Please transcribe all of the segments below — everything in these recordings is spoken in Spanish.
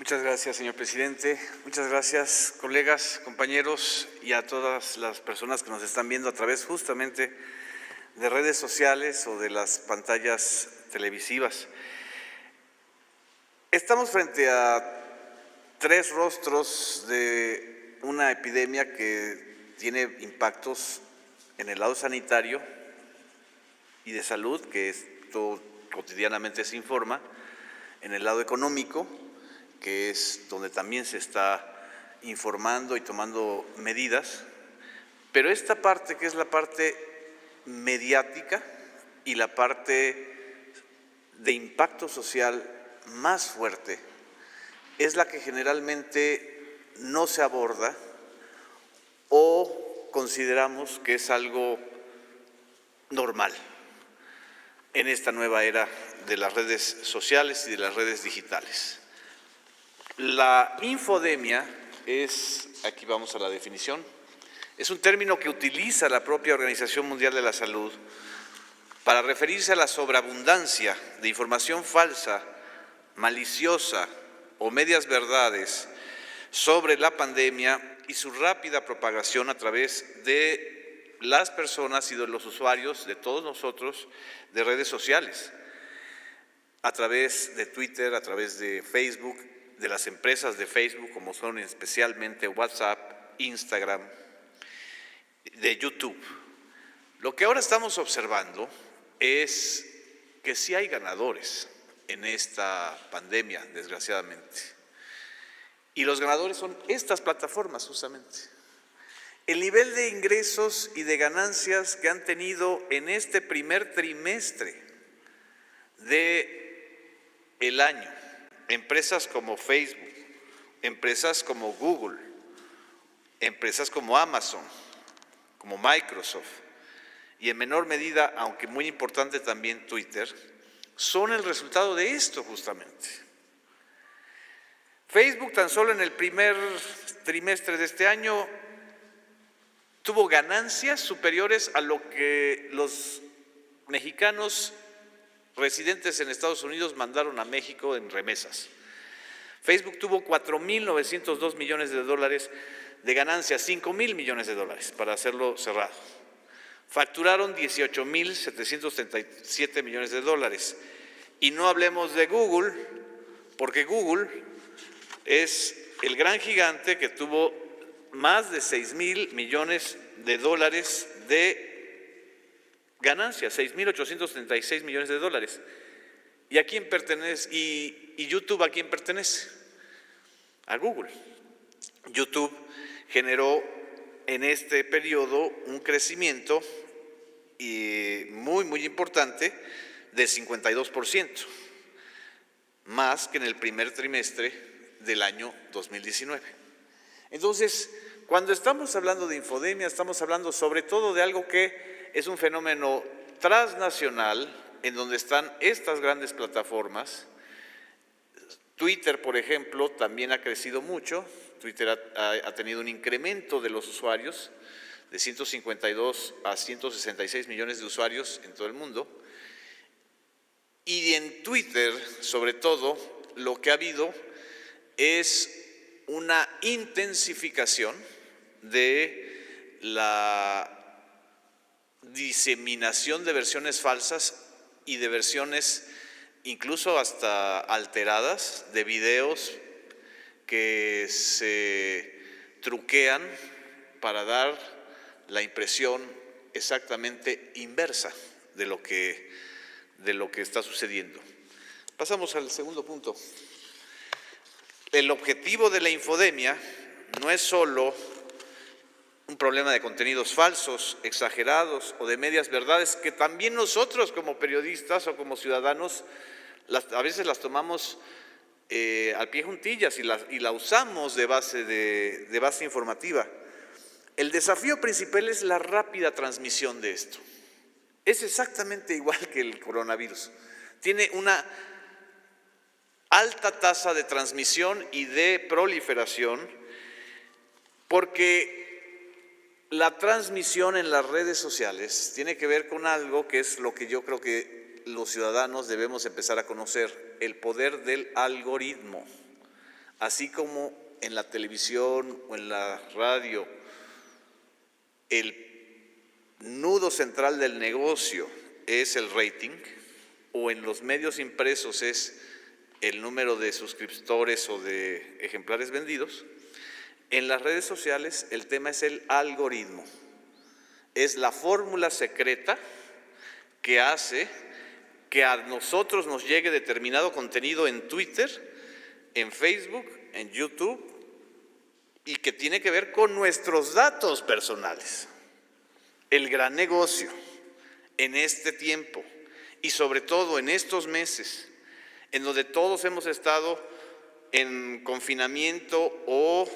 Muchas gracias, señor presidente. Muchas gracias, colegas, compañeros y a todas las personas que nos están viendo a través justamente de redes sociales o de las pantallas televisivas. Estamos frente a tres rostros de una epidemia que tiene impactos en el lado sanitario y de salud, que esto cotidianamente se informa, en el lado económico, que es donde también se está informando y tomando medidas, pero esta parte que es la parte mediática y la parte de impacto social más fuerte es la que generalmente no se aborda o consideramos que es algo normal en esta nueva era de las redes sociales y de las redes digitales. La infodemia es, aquí vamos a la definición, es un término que utiliza la propia Organización Mundial de la Salud para referirse a la sobreabundancia de información falsa, maliciosa o medias verdades sobre la pandemia y su rápida propagación a través de las personas y de los usuarios, de todos nosotros, de redes sociales, a través de Twitter, a través de Facebook, de las empresas de Facebook, como son especialmente WhatsApp, Instagram, de YouTube. Lo que ahora estamos observando es que sí hay ganadores en esta pandemia, desgraciadamente. Y los ganadores son estas plataformas, justamente. El nivel de ingresos y de ganancias que han tenido en este primer trimestre del año, empresas como Facebook, empresas como Google, empresas como Amazon, como Microsoft y en menor medida, aunque muy importante también Twitter, son el resultado de esto justamente. Facebook tan solo en el primer trimestre de este año tuvo ganancias superiores a lo que los mexicanos residentes en Estados Unidos mandaron a México en remesas. Facebook tuvo 4.902 millones de dólares de ganancias, 5.000 millones de dólares, para hacerlo cerrado. Facturaron 18.737 millones de dólares. Y no hablemos de Google, porque Google es el gran gigante que tuvo más de 6.000 millones de dólares de ganancias, 6.836 millones de dólares. ¿Y a quién pertenece? ¿Y YouTube a quién pertenece? A Google. YouTube generó en este periodo un crecimiento muy importante de 52%, más que en el primer trimestre del año 2019. Entonces, cuando estamos hablando de infodemia, estamos hablando sobre todo de algo que es un fenómeno transnacional, en donde están estas grandes plataformas. Twitter, por ejemplo, también ha crecido mucho. Twitter ha tenido un incremento de los usuarios de 152 a 166 millones de usuarios en todo el mundo. Y en Twitter, sobre todo, lo que ha habido es una intensificación de la diseminación de versiones falsas y de versiones incluso hasta alteradas de videos que se truquean para dar la impresión exactamente inversa de lo que está sucediendo. Pasamos al segundo punto. El objetivo de la infodemia no es solo un problema de contenidos falsos, exagerados o de medias verdades, que también nosotros como periodistas o como ciudadanos a veces las tomamos al pie juntillas y la usamos de base informativa. El desafío principal es la rápida transmisión de esto. Es exactamente igual que el coronavirus. Tiene una alta tasa de transmisión y de proliferación porque la transmisión en las redes sociales tiene que ver con algo que es lo que yo creo que los ciudadanos debemos empezar a conocer, el poder del algoritmo. así como en la televisión o en la radio, el nudo central del negocio es el rating, o en los medios impresos es el número de suscriptores o de ejemplares vendidos, en las redes sociales el tema es el algoritmo. Es la fórmula secreta que hace que a nosotros nos llegue determinado contenido en Twitter, en Facebook, en YouTube, y que tiene que ver con nuestros datos personales. El gran negocio en este tiempo y sobre todo en estos meses, en donde todos hemos estado en confinamiento o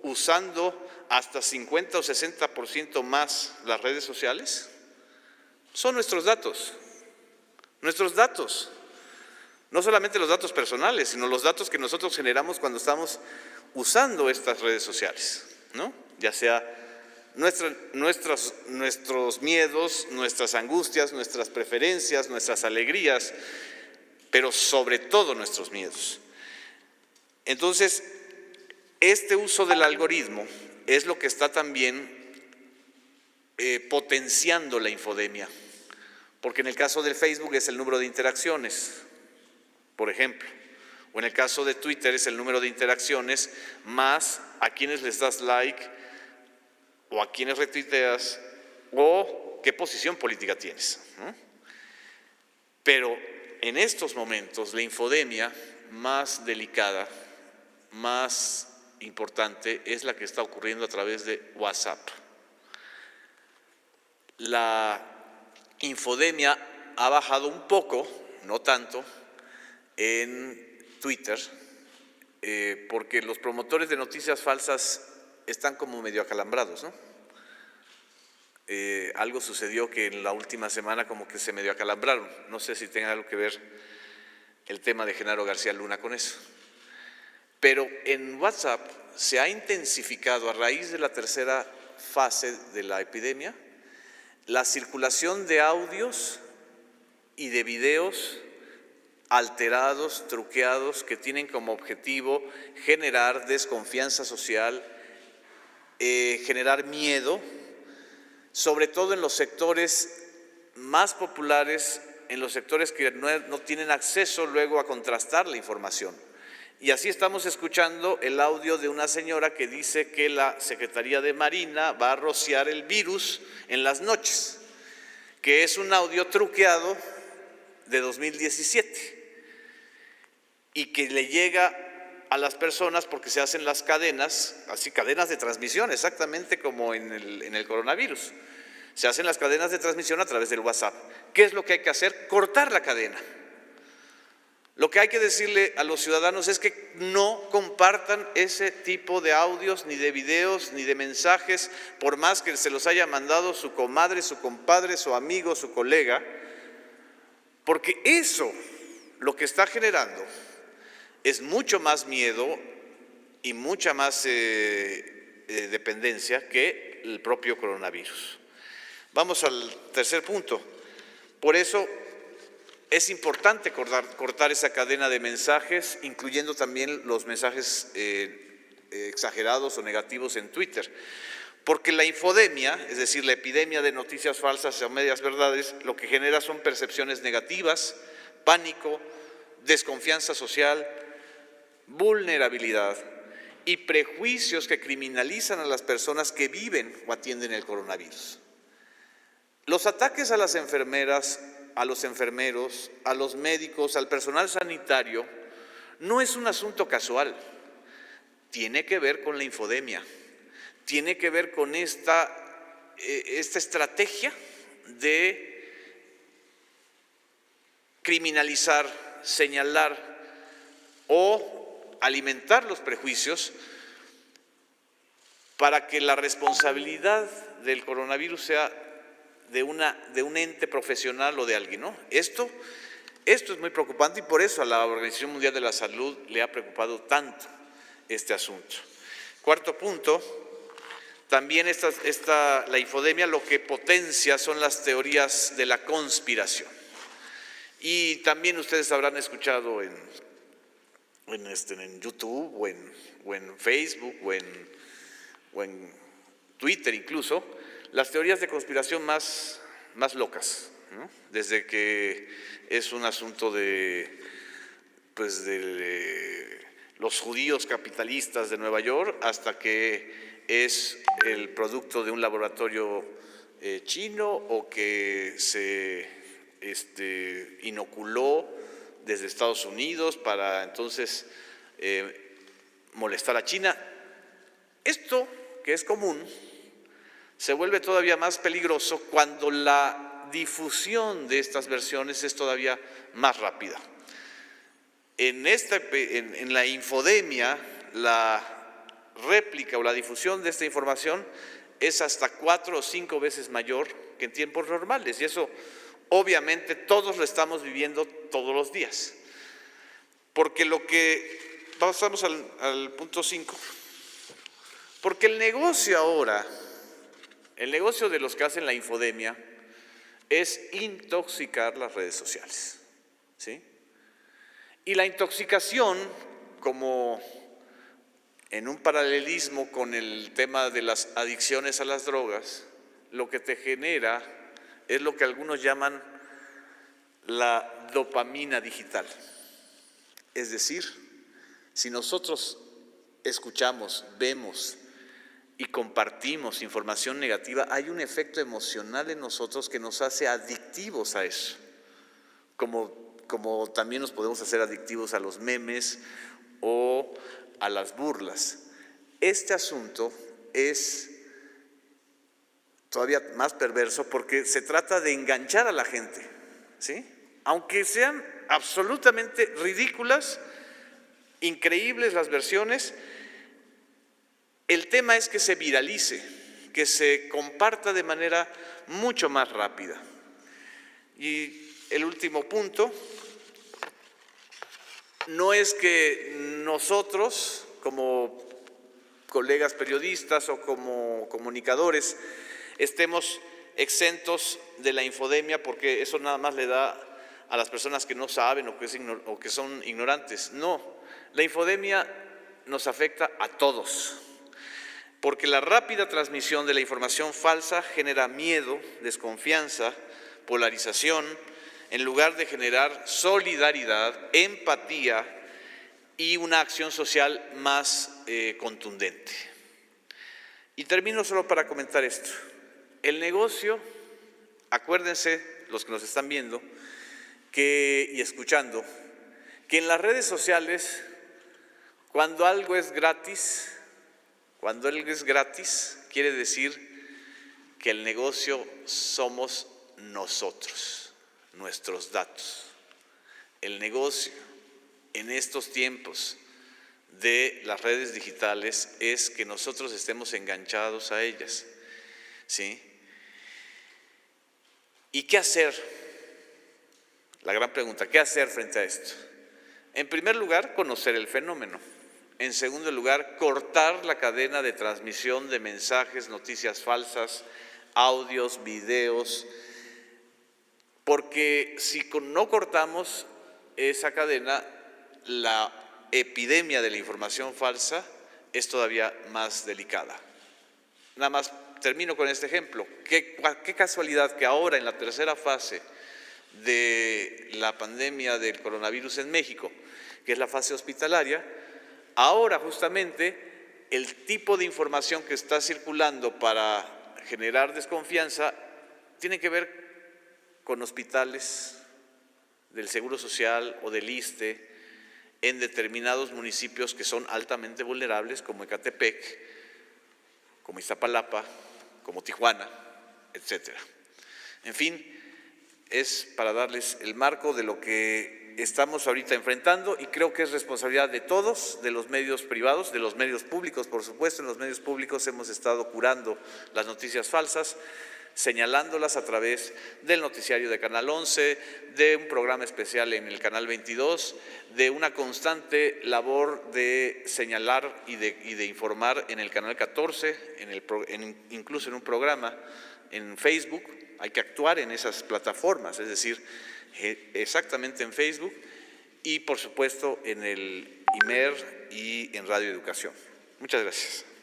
usando hasta 50 o 60% más las redes sociales, son nuestros datos. Nuestros datos. No solamente los datos personales, sino los datos que nosotros generamos cuando estamos usando estas redes sociales, ¿no? Ya sea nuestros miedos, nuestras angustias, nuestras preferencias, nuestras alegrías, pero sobre todo nuestros miedos. Entonces, este uso del algoritmo es lo que está también potenciando la infodemia, porque en el caso del Facebook es el número de interacciones, por ejemplo, o en el caso de Twitter es el número de interacciones más a quienes les das like o a quienes retuiteas o qué posición política tienes, ¿no? Pero en estos momentos la infodemia más delicada, más importante, es la que está ocurriendo a través de WhatsApp. La infodemia ha bajado un poco, no tanto, en Twitter, porque los promotores de noticias falsas están como medio acalambrados, ¿no? Algo sucedió que en la última semana como que se medio acalambraron. No sé si tenga algo que ver el tema de Genaro García Luna con eso. Pero en WhatsApp se ha intensificado, a raíz de la tercera fase de la epidemia, la circulación de audios y de videos alterados, truqueados, que tienen como objetivo generar desconfianza social, generar miedo, sobre todo en los sectores más populares, en los sectores que no tienen acceso luego a contrastar la información. Y así estamos escuchando el audio de una señora que dice que la Secretaría de Marina va a rociar el virus en las noches, que es un audio truqueado de 2017 y que le llega a las personas porque se hacen las cadenas, así cadenas de transmisión, exactamente como en el coronavirus. Se hacen las cadenas de transmisión a través del WhatsApp. ¿Qué es lo que hay que hacer? Cortar la cadena. Lo que hay que decirle a los ciudadanos es que no compartan ese tipo de audios, ni de videos, ni de mensajes, por más que se los haya mandado su comadre, su compadre, su amigo, su colega, porque eso lo que está generando es mucho más miedo y mucha más dependencia que el propio coronavirus. Vamos al tercer punto. Por eso es importante cortar esa cadena de mensajes, incluyendo también los mensajes exagerados o negativos en Twitter. Porque la infodemia, es decir, la epidemia de noticias falsas o medias verdades, lo que genera son percepciones negativas, pánico, desconfianza social, vulnerabilidad y prejuicios que criminalizan a las personas que viven o atienden el coronavirus. Los ataques a las enfermeras, a los enfermeros, a los médicos, al personal sanitario, no es un asunto casual. Tiene que ver con la infodemia, tiene que ver con esta estrategia de criminalizar, señalar o alimentar los prejuicios para que la responsabilidad del coronavirus sea de un ente profesional o de alguien, ¿no? Esto es muy preocupante y por eso a la Organización Mundial de la Salud le ha preocupado tanto este asunto. Cuarto punto, también la infodemia lo que potencia son las teorías de la conspiración. Y también ustedes habrán escuchado en YouTube o en Facebook o en Twitter incluso, las teorías de conspiración más locas, ¿no? Desde que es un asunto de los judíos capitalistas de Nueva York hasta que es el producto de un laboratorio chino o que se inoculó desde Estados Unidos para entonces molestar a China. Esto, que es común, se vuelve todavía más peligroso cuando la difusión de estas versiones es todavía más rápida. En la infodemia, la réplica o la difusión de esta información es hasta 4 o 5 veces mayor que en tiempos normales, y eso obviamente todos lo estamos viviendo todos los días. Porque pasamos al punto 5, porque el negocio ahora, el negocio de los que hacen la infodemia es intoxicar las redes sociales, ¿sí? Y la intoxicación, como en un paralelismo con el tema de las adicciones a las drogas, lo que te genera es lo que algunos llaman la dopamina digital. Es decir, si nosotros escuchamos, vemos y compartimos información negativa, hay un efecto emocional en nosotros que nos hace adictivos a eso, como también nos podemos hacer adictivos a los memes o a las burlas. Este asunto es todavía más perverso porque se trata de enganchar a la gente, ¿sí? Aunque sean absolutamente ridículas, increíbles las versiones, el tema es que se viralice, que se comparta de manera mucho más rápida. Y el último punto, no es que nosotros, como colegas periodistas o como comunicadores, estemos exentos de la infodemia, porque eso nada más le da a las personas que no saben o que son ignorantes. No, la infodemia nos afecta a todos, porque la rápida transmisión de la información falsa genera miedo, desconfianza, polarización, en lugar de generar solidaridad, empatía y una acción social más contundente. Y termino solo para comentar esto. El negocio, acuérdense, los que nos están viendo y escuchando, que en las redes sociales, cuando algo es gratis, quiere decir que el negocio somos nosotros, nuestros datos. El negocio en estos tiempos de las redes digitales es que nosotros estemos enganchados a ellas, ¿sí? ¿Y qué hacer? La gran pregunta, ¿qué hacer frente a esto? En primer lugar, conocer el fenómeno. En segundo lugar, cortar la cadena de transmisión de mensajes, noticias falsas, audios, videos, porque si no cortamos esa cadena, la epidemia de la información falsa es todavía más delicada. Nada más termino con este ejemplo. Qué casualidad que ahora en la tercera fase de la pandemia del coronavirus en México, que es la fase hospitalaria, ahora justamente el tipo de información que está circulando para generar desconfianza tiene que ver con hospitales del Seguro Social o del ISSSTE en determinados municipios que son altamente vulnerables, como Ecatepec, como Iztapalapa, como Tijuana, etcétera. En fin, es para darles el marco de lo que estamos ahorita enfrentando, y creo que es responsabilidad de todos, de los medios privados, de los medios públicos, por supuesto. En los medios públicos hemos estado curando las noticias falsas, señalándolas a través del noticiario de Canal 11, de un programa especial en el Canal 22, de una constante labor de señalar y de informar en el Canal 14, incluso en un programa en Facebook. Hay que actuar en esas plataformas, es decir, exactamente en Facebook, y por supuesto en el IMER y en Radio Educación. Muchas gracias.